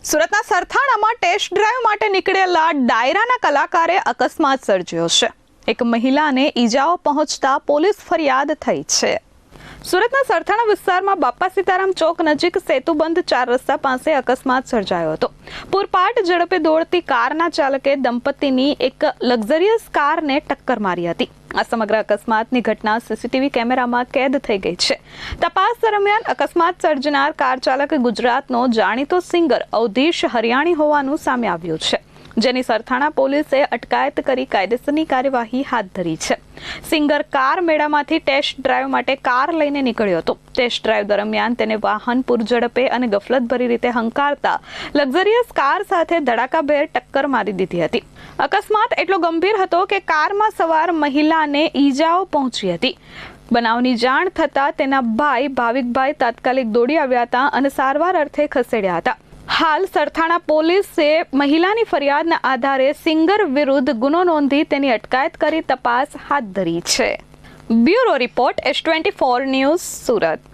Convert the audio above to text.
સુરતના સરથાણામાં test drive માટે નીકળેલા ડાયરાના કલાકારે અકસ્માત સર્જ્યો છે। એક મહિલાને ઈજાઓ પહોંચતા પોલીસ ફરિયાદ થઈ છે। સુરતના સરથાણા વિસ્તારમાં બાપા સીતારામ ચોક નજીક સેતુબંધ 4 રસ્તા પાસે અકસ્માત સર્જાયો હતો। પૂરપાટ ઝડપે દોડતી કારના ચાલકે દંપતીની એક લક્ઝરિયસ કારને ટક્કર મારી હતી। આ સમગ્ર અકસ્માતની ઘટના સીસીટીવી કેમેરામાં કેદ થઈ ગઈ છે। તપાસ દરમિયાન અકસ્માત સર્જનાર કાર ચાલક ગુજરાતનો જાણીતો સિંગર અવધીશ હરિયાણી હોવાનું સામે આવ્યું છે, જેની સરથાણા પોલીસે અટકાયત કરી કાયદેસરની કાર્યવાહી હાથ ધરી છે। સિંગર કાર મેળામાંથી ટેસ્ટ ડ્રાઈવ માટે કાર લઈને નીકળ્યો હતો। ટેસ્ટ ડ્રાઈવ દરમિયાન તેને વાહન પૂરઝડપે અને ગફલતભરી રીતે હંકારતા લક્ઝરિયસ કાર સાથે ધડાકાભેર ટક્કર મારી દીધી હતી। અકસ્માત એટલો ગંભીર હતો કે કારમાં સવાર મહિલાને ઈજાઓ પહોંચી હતી। બનાવની જાણ થતાં તેના ભાઈ ભાવિકભાઈ તાત્કાલિક દોડી આવ્યા હતા અને સારવાર અર્થે ખસેડ્યા હતા। હાલ સરથાણા પોલીસે મહિલાની ફરિયાદના આધારે સિંગર વિરુદ્ધ ગુનો નોંધી તેની અટકાયત કરી તપાસ હાથ ધરી છે। Bureau report S24 news Surat.